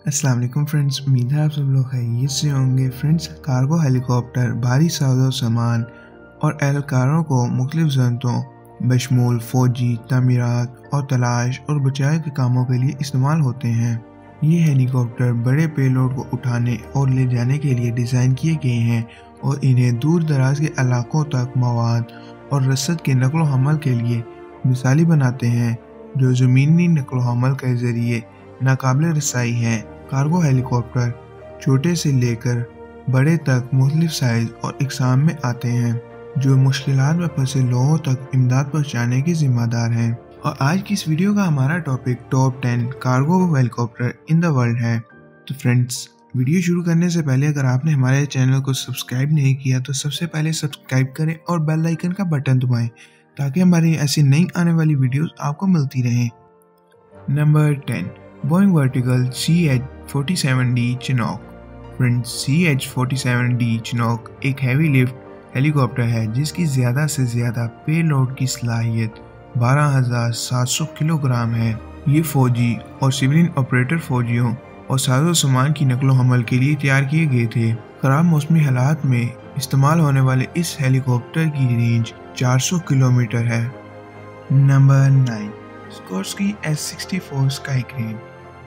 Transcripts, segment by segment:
अस्सलाम वालेकुम फ्रेंड्स, उम्मीद है आप सब लोग खैरियत से होंगे। फ्रेंड्स, कार्गो हेलीकॉप्टर भारी साजो सामान और एहलकारों को मुख्तलिफ ज़रूरतों बशमूल फ़ौजी, तमीरात और तलाश और बचाव के कामों के लिए इस्तेमाल होते हैं। ये हेलीकॉप्टर बड़े पेलोड को उठाने और ले जाने के लिए डिज़ाइन किए गए हैं और इन्हें दूर दराज के इलाकों तक मवाद और रसद के नकलो हमल के लिए मिसाली बनाते हैं, जो ज़मीनी नकलो हमल के ज़रिए नाकाबिल रसाई हैं। कार्गो हेलीकॉप्टर छोटे से लेकर बड़े तक मुख्तलिफ साइज और इकसाम में आते हैं, जो मुश्किलात में फंसे लोगों तक इमदाद पहुंचाने के जिम्मेदार हैं। और आज की इस वीडियो का हमारा topic top 10 cargo helicopter in the world है। तो फ्रेंड्स, वीडियो शुरू करने से पहले अगर आपने हमारे चैनल को सब्सक्राइब नहीं किया तो सबसे पहले सब्सक्राइब करें और बेल आइकन का बटन दबाएं ताकि हमारी ऐसी नई आने वाली वीडियोस आपको मिलती रहें। Number 10, Boeing vertical CH-47D Chinook. Friends, CH-47D Chinook एक हैवी लिफ्ट हेलीकॉप्टर है जिसकी ज़्यादा से ज़्यादा पेलोड की सलाहियत 12,700 किलोग्राम है। ये फ़ौजी और सिविलियन ऑपरेटर फ़ौजियों और साजो सामान की नकलो हमल के लिए तैयार किए गए थे। ख़राब मौसमी हालात में इस्तेमाल होने वाले इस हेलीकॉप्टर की रेंज 400 किलोमीटर है। Number 9, Sikorsky S-64 Sky Crane.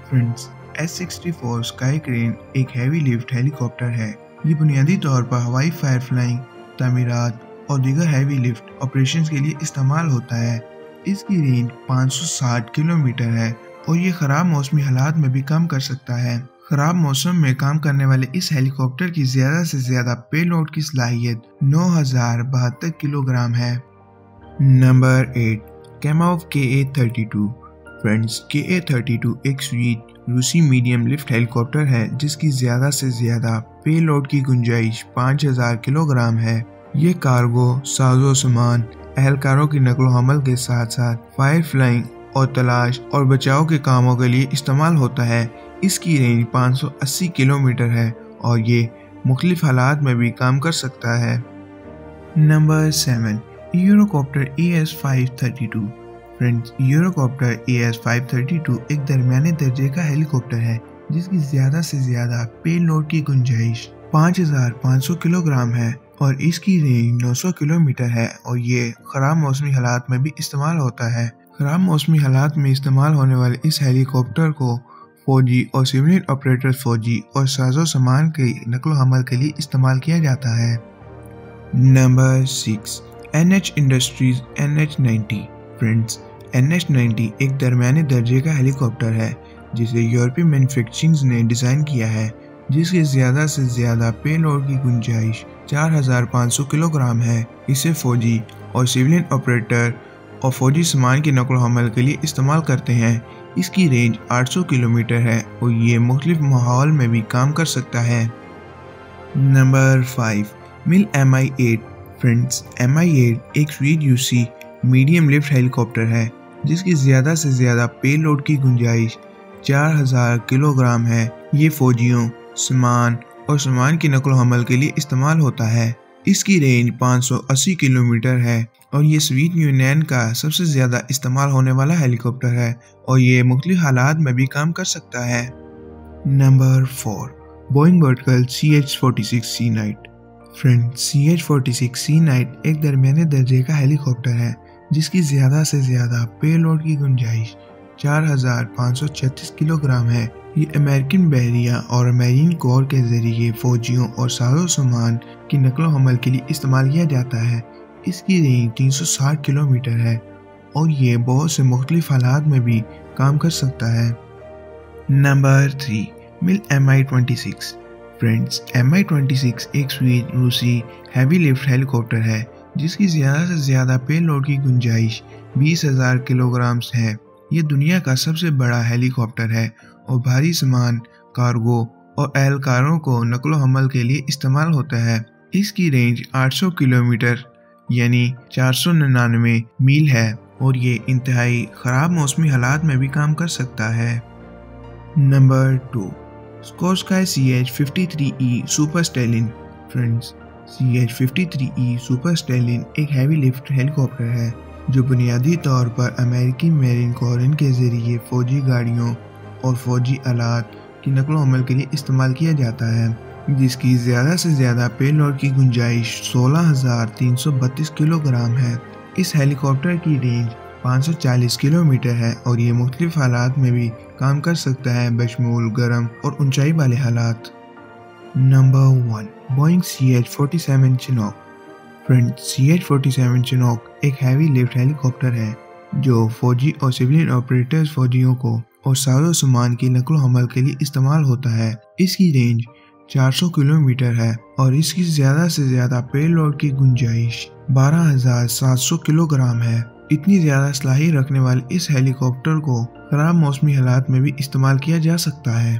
Friends, S-64 Sky Crane एक हैवी लिफ्ट हेलीकॉप्टर है। ये बुनियादी तौर पर हवाई फायर फ्लाइंग, तमीरात और दीगर हैवी लिफ्ट ऑपरेशंस के लिए इस्तेमाल होता है। इसकी रेंज 560 किलोमीटर है और ये ख़राब मौसमी हालात में भी काम कर सकता है। ख़राब मौसम में काम करने वाले इस हेलीकॉप्टर की ज़्यादा से ज़्यादा पेलोड की सलाहियत 9,072 किलोग्राम है। Number 8, कैमाव KA-32। फ्रेंड्स, KA-32 एक स्वीट रूसी मीडियम लिफ्ट हेलीकॉप्टर है जिसकी ज़्यादा से ज़्यादा पेलोड की गुंजाइश 5,000 किलोग्राम है। ये कार्गो, साजो सामान, एहलकारों की नकलो हमल के साथ साथ फायर फ्लाइंग और तलाश और बचाव के कामों के लिए इस्तेमाल होता है। इसकी रेंज 580 किलोमीटर है और ये मुख्तलिफ हालात में भी काम कर सकता है। Number 7, Eurocopter ES-532। Friends, Eurocopter ES-532 एक दरमियाने दर्जे का हेलीकॉप्टर है जिसकी ज़्यादा से ज़्यादा पेलोड की गुंजाइश 5,500 किलोग्राम है और इसकी रेंज 900 किलोमीटर है और ये ख़राब मौसमी हालात में भी इस्तेमाल होता है। ख़राब मौसमी हालात में इस्तेमाल होने वाले इस हेलीकॉप्टर को फ़ौजी और सिविलियन ऑपरेटर फ़ौजी और साजो सामान के नकलो हमल के लिए इस्तेमाल किया जाता है। Number 6, NH industries NH-90। Friends, NH-90 एक दरमियाने दर्जे का हेलीकॉप्टर है जिसे यूरोपीय मैन्युफैक्चरिंग ने डिज़ाइन किया है, जिसके ज़्यादा से ज़्यादा पेलोड की गुंजाइश 4,500 किलोग्राम है। इसे फ़ौजी और सिविलियन ऑपरेटर और फ़ौजी सामान के नकलो हमल के लिए इस्तेमाल करते हैं। इसकी रेंज 800 किलोमीटर है और ये मुख्तलिफ माहौल में भी काम कर सकता है। नंबर 5, मिल Mi-8। फ्रेंड्स, Mi-8 एक स्वीट रूसी मीडियम लिफ्ट हेलीकॉप्टर है जिसकी ज़्यादा से ज़्यादा पेलोड की गुंजाइश 4,000 किलोग्राम है। ये फ़ौजियों, सामान और सामान की नकलो हमल के लिए इस्तेमाल होता है। इसकी रेंज 580 किलोमीटर है और ये सोवियत यूनियन का सबसे ज़्यादा इस्तेमाल होने वाला हेलीकॉप्टर है और ये मुख्तलिफ हालात में भी काम कर सकता है। नंबर 4, बोइंग वर्टिकल CH-46 सी नाइट। फ्रेंड्स, CH-46 सी नाइट एक दरमियाने दर्जे का हेलीकॉप्टर है जिसकी ज़्यादा से ज़्यादा पेलोड की गुंजाइश 4,536 किलोग्राम है। ये अमेरिकन बहरिया और मरीन कोर के ज़रिए फ़ौजियों और साजो सामान की नकलो हमल के लिए इस्तेमाल किया जाता है। इसकी रेंज 360 किलोमीटर है और ये बहुत से मुख्तलिफ हालात में भी काम कर सकता है। नंबर 3, मिल Mi-26। फ्रेंड्स, Mi-26 एक स्वीट रूसी हैवी लिफ्ट हेलीकॉप्टर है जिसकी ज़्यादा से ज़्यादा पेलोड की गुंजाइश 20,000 किलोग्राम है। ये दुनिया का सबसे बड़ा हेलीकॉप्टर है और भारी सामान, कार्गो और एहलकारों को नकलो हमल के लिए इस्तेमाल होता है। इसकी रेंज 800 किलोमीटर यानी 499 मील है और ये इंतहाई ख़राब मौसमी हालात में भी काम कर सकता है। Number 2, Sikorsky CH-53E Super Stallion. Friends, CH-53E Super Stallion एक हैवी लिफ्ट हेलीकॉप्टर है जो बुनियादी तौर पर अमेरिकी मेरीन कोर के ज़रिए फ़ौजी गाड़ियों और फौजी आलात की नकलो हमल के लिए इस्तेमाल किया जाता है, जिसकी ज़्यादा से ज़्यादा पेलोड की गुंजाइश 16,332 किलोग्राम है। इस हेलीकॉप्टर की रेंज 540 किलोमीटर है और ये मुख्तलिफ हालात में भी काम कर सकता है, बशमूल गर्म और ऊंचाई वाले हालात। Number 1, Boeing CH-47 Chinook. Friend, CH-47 Chinook एक हैवी लिफ्ट हेलीकॉप्टर है जो फौजी और सिविलियन ऑपरेटर्स फौजियों को और साजो सामान की नकलो हमल के लिए इस्तेमाल होता है। इसकी रेंज 400 किलोमीटर है और इसकी ज़्यादा से ज़्यादा पेलोड की गुंजाइश 12,700 किलोग्राम है। इतनी ज़्यादा सलाहियत रखने वाले इस हेलीकॉप्टर को खराब मौसमी हालात में भी इस्तेमाल किया जा सकता है।